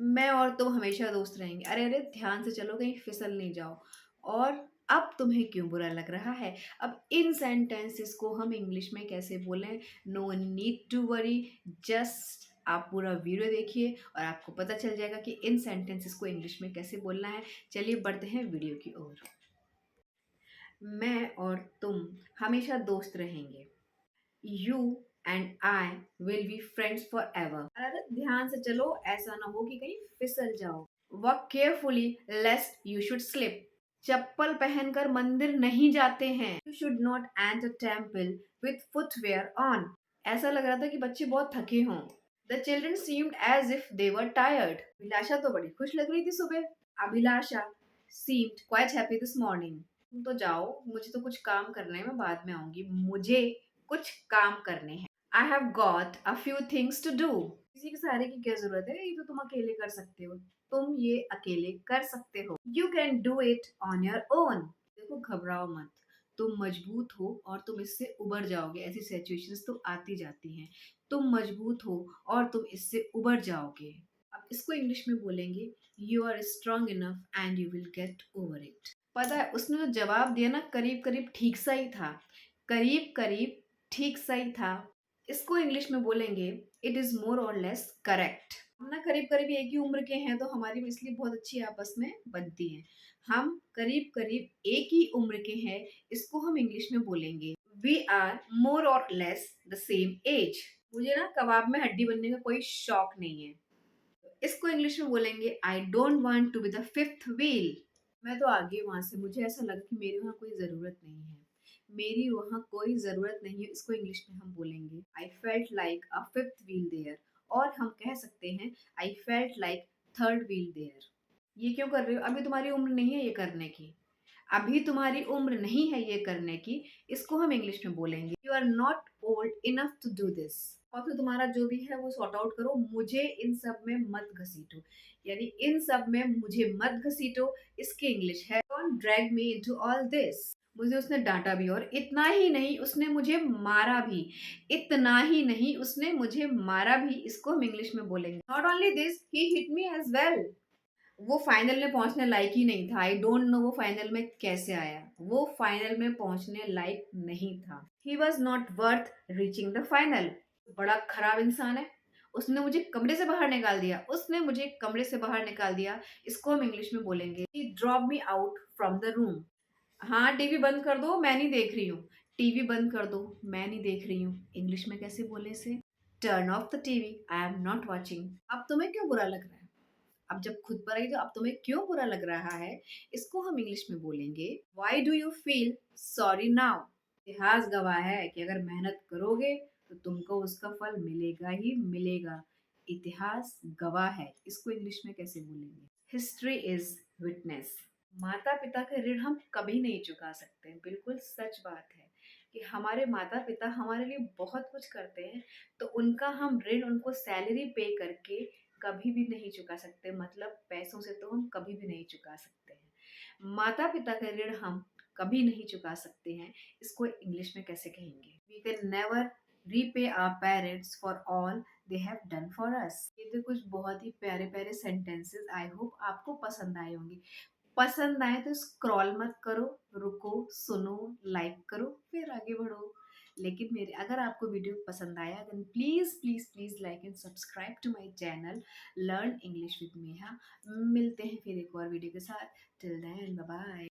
मैं और तुम हमेशा दोस्त रहेंगे। अरे अरे, ध्यान से चलो, कहीं फिसल नहीं जाओ। और अब तुम्हें क्यों बुरा लग रहा है? अब इन सेंटेंसेस को हम इंग्लिश में कैसे बोलें? No need to worry, just आप पूरा वीडियो देखिए और आपको पता चल जाएगा कि इन सेंटेंसेस को इंग्लिश में कैसे बोलना है। चलिए बढ़ते हैं वीडियो की ओर। मैं और तुम हमेशा दोस्त रहेंगे। You and I will be friends for ever. अरे ध्यान से चलो, ऐसा ना हो कि कहीं फिसल जाओ। Walk carefully lest you should slip. चप्पल पहनकर मंदिर नहीं जाते हैं। You should not enter temple with footwear on. ऐसा लग रहा था कि बच्चे बहुत थके हों। The children seemed as if they were tired. Abhilasha तो बड़ी खुश लग रही थी सुबह। Abhilasha seemed quite happy this morning. तुम तो जाओ, मुझे तो कुछ काम करना है, मैं बाद में आऊंगी। मुझे कुछ काम करने हैं। I have got a few things to do. किसी के सहारे की क्या जरूरत है? ये तो तुम अकेले कर सकते हो। तुम ये अकेले कर सकते हो। You can do it on your own. देखो, घबराओ मत। तुम मजबूत हो और तुम इससे उबर जाओगे। ऐसी सिचुएशंस तो आती जाती हैं। तुम मजबूत हो और तुम इससे उबर जाओगे। अब इसको इंग्लिश में बोलेंगे, you are strong enough and you will get over it. पता है, उसने जो जवाब दिया ना, करीब करीब ठीक सा ही था। करीब करीब ठीक सा ही था। इसको इंग्लिश में बोलेंगे, इट इज मोर और लेस करेक्ट। हम ना करीब करीब एक ही उम्र के हैं, तो हमारी इसलिए बहुत अच्छी आपस में बनती है। हम करीब करीब एक ही उम्र के हैं, इसको हम इंग्लिश में बोलेंगे, वी आर मोर और लेस द सेम एज। मुझे ना कबाब में हड्डी बनने का कोई शौक नहीं है। इसको इंग्लिश में बोलेंगे, I don't want to be the fifth wheel. मैं तो आगे वहां से, मुझे ऐसा लगा कि मेरे वहां कोई जरूरत नहीं है। मेरी वहां कोई जरूरत नहीं है, इसको इंग्लिश में हम बोलेंगे, I felt like a fifth wheel there. और हम कह सकते हैं, I felt like third wheel there. ये क्यों कर रहे हो? अभी तुम्हारी उम्र नहीं है ये करने की। अभी तुम्हारी उम्र नहीं है ये करने की। इसको हम इंग्लिश में बोलेंगे, you are not old enough to do this. और फिर तुम्हारा जो भी है वो सॉर्ट आउट करो, मुझे इन सब में मत घसीटो। यानी इन सब में मुझे मत घसीटो। इसकी इंग्लिश है, don't drag me into all this. मुझे उसने डांटा भी, और इतना ही नहीं, उसने मुझे मारा भी। इतना ही नहीं, उसने मुझे मारा भी। इसको हम इंग्लिश में बोलेंगे, not only this, he hit me as well. वो फाइनल में पहुंचने लायक ही नहीं था। आई डोंट नो वो फाइनल में कैसे आया। वो फाइनल में पहुंचने लायक नहीं था। He was not worth reaching the final. बड़ा खराब इंसान है। उसने मुझे कमरे से बाहर निकाल दिया। उसने मुझे कमरे से बाहर निकाल दिया। इसको हम इंग्लिश में बोलेंगे, he drop me out from the room. हाँ, टीवी बंद कर दो, मैं नहीं देख रही हूँ। टीवी बंद कर दो, मैं नहीं देख रही हूँ। इंग्लिश में कैसे बोले इसे? Turn off the TV, I am not watching. अब तुम्हें क्यों बुरा लग रहा है? अब जब खुद पर आई तो अब तुम्हें क्यों बुरा लग रहा है? इसको हम इंग्लिश में बोलेंगे, why do you feel sorry now. इतिहास गवाह है कि अगर मेहनत करोगे तो तुमको उसका फल मिलेगा ही मिलेगा। इतिहास गवाह है। इसको इंग्लिश में कैसे बोलेंगे? History is witness. माता पिता के ऋण हम कभी नहीं चुका सकते। बिल्कुल सच बात है कि हमारे माता पिता हमारे लिए बहुत कुछ करते हैं, तो उनका हम ऋण, उनको सैलरी पे करके कभी भी नहीं चुका सकते। मतलब पैसों से तो हम कभी भी नहीं चुका सकते हैं। माता पिता का ऋण हम कभी नहीं चुका सकते हैं। इसको इंग्लिश में कैसे कहेंगे? We can never repay our parents for all they have done for us. ये तो कुछ बहुत ही प्यारे प्यारे सेंटेंसेस, आई होप आपको पसंद आए होंगे। पसंद आए तो स्क्रॉल मत करो, रुको, सुनो, लाइक करो, फिर आगे बढ़ो। लेकिन मेरे, अगर आपको वीडियो पसंद आया then please please please like and subscribe to my channel learn English with Neha. मिलते हैं फिर एक और वीडियो के साथ। Till then, bye bye.